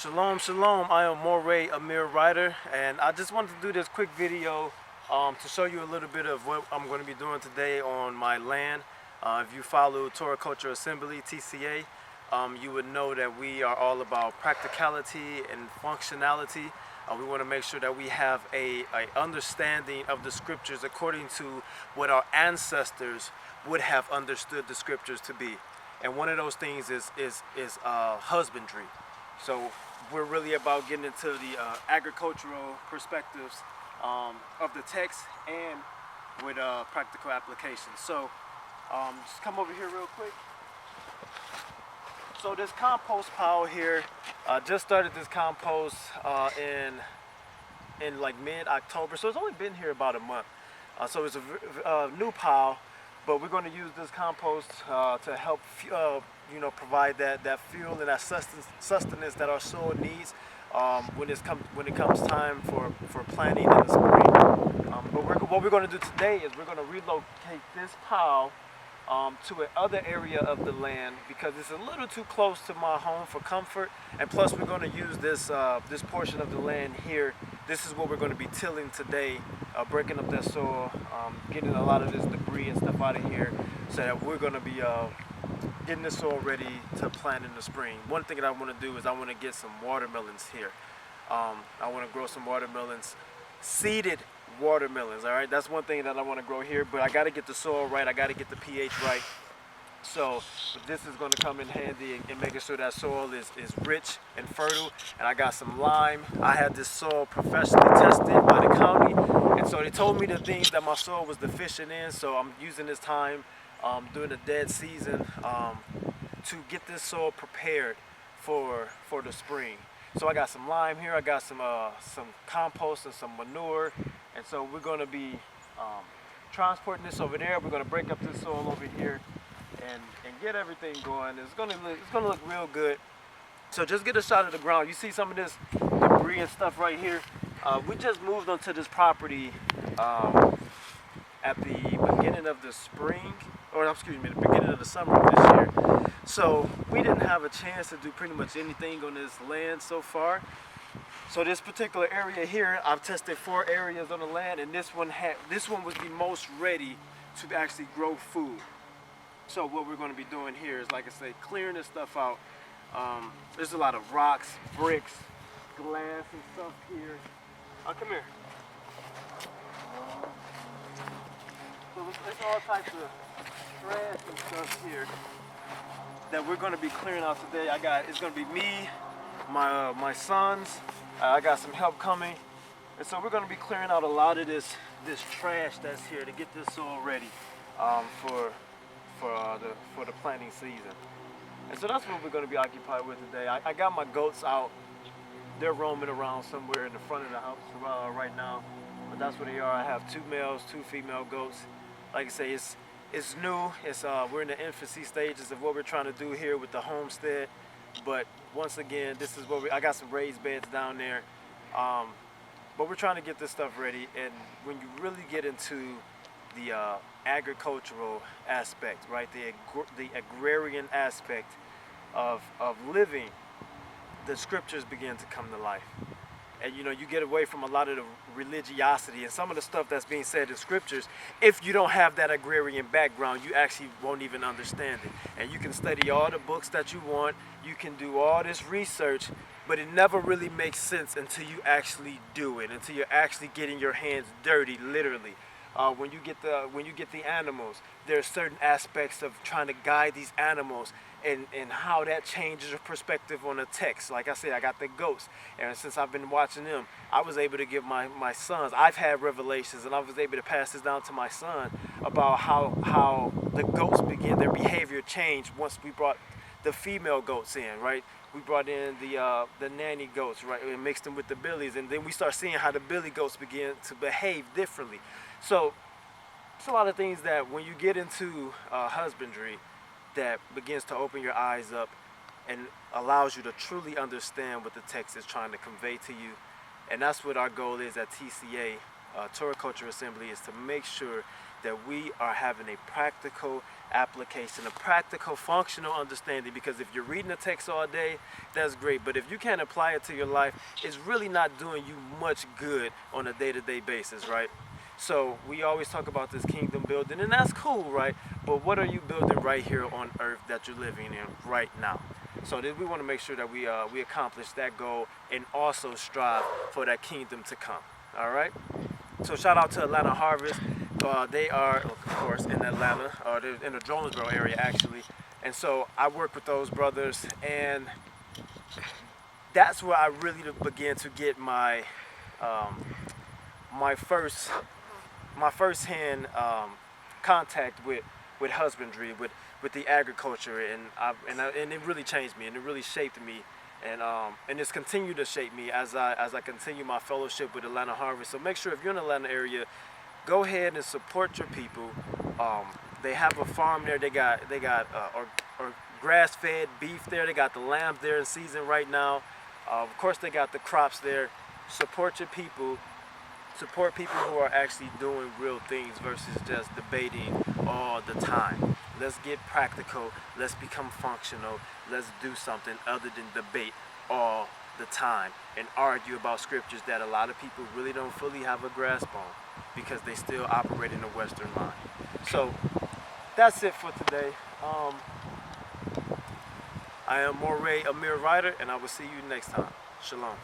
Shalom, shalom. I am Moray Amir Ryder, and I just wanted to do this quick video to show you a little bit of what I'm going to be doing today on my land. If you follow Torah Culture Assembly, TCA, you would know that we are all about practicality and functionality. We want to make sure that we have a understanding of the scriptures according to what our ancestors would have understood the scriptures to be. And one of those things is husbandry. So we're really about getting into the agricultural perspectives of the text and with practical applications. So just come over here real quick. So this compost pile here, just started this compost in like mid-October. So it's only been here about a month. So it's a new pile, but we're going to use this compost to help provide that fuel and that sustenance that our soil needs when it comes time for planting in the spring. But what we're going to do today is we're going to relocate this pile to another area of the land because it's a little too close to my home for comfort, and plus we're going to use this portion of the land here. This is what we're going to be tilling today, breaking up that soil, getting a lot of this debris and stuff out of here, so that we're going to be getting this soil ready to plant in the spring. One thing that I want to do is I want to get some watermelons here. I want to grow some watermelons, seeded watermelons. All right, that's one thing that I want to grow here, but I got to get the soil right. I got to get the pH right. So this is going to come in handy in making sure that soil is rich and fertile. And I got some lime. I had this soil professionally tested by the county, and so they told me the things that my soil was deficient in. So I'm using this time during the dead season to get this soil prepared for the spring. So I got some lime here. I got some compost and some manure. And so we're going to be transporting this over there. We're going to break up this soil over here and get everything going. It's going to look real good. So just get a shot of the ground. You see some of this debris and stuff right here. We just moved onto this property at the beginning of the spring, or excuse me, the beginning of the summer of this year. So we didn't have a chance to do pretty much anything on this land so far. So this particular area here, I've tested 4 areas on the land, and this one was the most ready to actually grow food. So what we're going to be doing here is, like I say, clearing this stuff out. There's a lot of rocks, bricks, glass and stuff here. Come here. So there's all types of trash and stuff here that we're going to be clearing out today. It's going to be me, my sons. I got some help coming, and so we're going to be clearing out a lot of this trash that's here to get this soil ready for the planting season. And so that's what we're going to be occupied with today. I got my goats out. They're roaming around somewhere in the front of the house right now, but that's where they are. I have 2 males, 2 female goats. Like I say, it's new. We're in the infancy stages of what we're trying to do here with the homestead. But once again, this is what I got some raised beds down there. But we're trying to get this stuff ready. And when you really get into the agricultural aspect, right, the agrarian aspect of living, the scriptures begin to come to life. And you get away from a lot of the religiosity and some of the stuff that's being said in scriptures. If you don't have that agrarian background, you actually won't even understand it. And you can study all the books that you want, you can do all this research, but it never really makes sense until you actually do it, until you're actually getting your hands dirty, literally. When you get the animals, there are certain aspects of trying to guide these animals and how that changes your perspective on the text. Like I said, I got the goats, and since I've been watching them, I was able to give my sons, I've had revelations, and I was able to pass this down to my son about how the goats begin, their behavior changed once we brought the female goats in, right? We brought in the nanny goats, right, and mixed them with the billies, and then we start seeing how the billy goats begin to behave differently. So it's a lot of things that when you get into husbandry, that begins to open your eyes up and allows you to truly understand what the text is trying to convey to you. And that's what our goal is at TCA, Torah Culture Assembly, is to make sure that we are having a practical application, a practical, functional understanding. Because if you're reading the text all day, that's great. But if you can't apply it to your life, it's really not doing you much good on a day-to-day basis, right? So we always talk about this kingdom building, and that's cool, right? But what are you building right here on earth that you're living in right now? So we want to make sure that we accomplish that goal and also strive for that kingdom to come. All right. So shout out to Atlanta Harvest. They are, of course, in Atlanta. They're in the Jonesboro area, actually. And so I work with those brothers, and that's where I really began to get my my first-hand contact with husbandry, with the agriculture, and it really changed me, and it really shaped me, and it's continued to shape me as I continue my fellowship with Atlanta Harvest. So make sure if you're in the Atlanta area, go ahead and support your people. They have a farm there. They got or grass-fed beef there. They got the lambs there in season right now. Of course, they got the crops there. Support your people. Support people who are actually doing real things versus just debating all the time. Let's get practical. Let's become functional. Let's do something other than debate all the time and argue about scriptures that a lot of people really don't fully have a grasp on because they still operate in the Western mind. So that's it for today. I am Moray Amir Ryder, and I will see you next time. Shalom.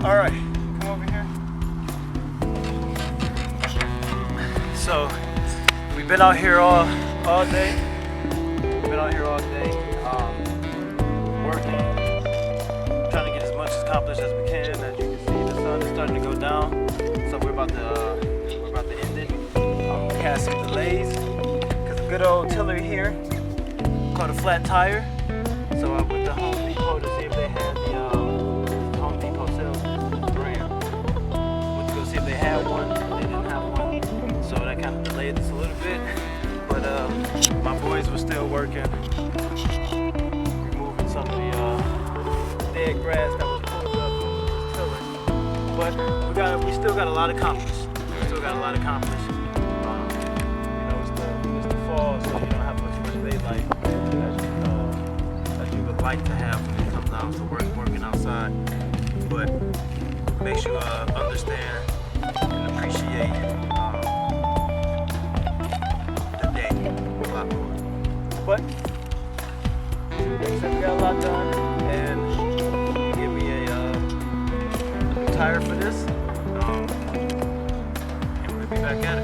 All right, come over here. So we've been out here all day. We've been out here all day, working, trying to get as much accomplished as we can. As you can see, the sun is starting to go down, so we're about to end it. We had some delays because a good old tiller here caught a flat tire. So I went to Home Depot to see if they had the Home Depot sells Agrarian. Went to go see if they had one. They didn't have one, so that kind of delayed us a little bit. But my boys were still working, removing some of the dead grass that was pulled up from this tiller. But we still got a lot accomplished. We still got a lot accomplished. You know, it's the fall, so you don't have much daylight as you would like to have when it comes down to working outside. But makes you understand and appreciate the day a lot more. But like I said, we got a lot done, and give me a tire for this, and we'll be back at it.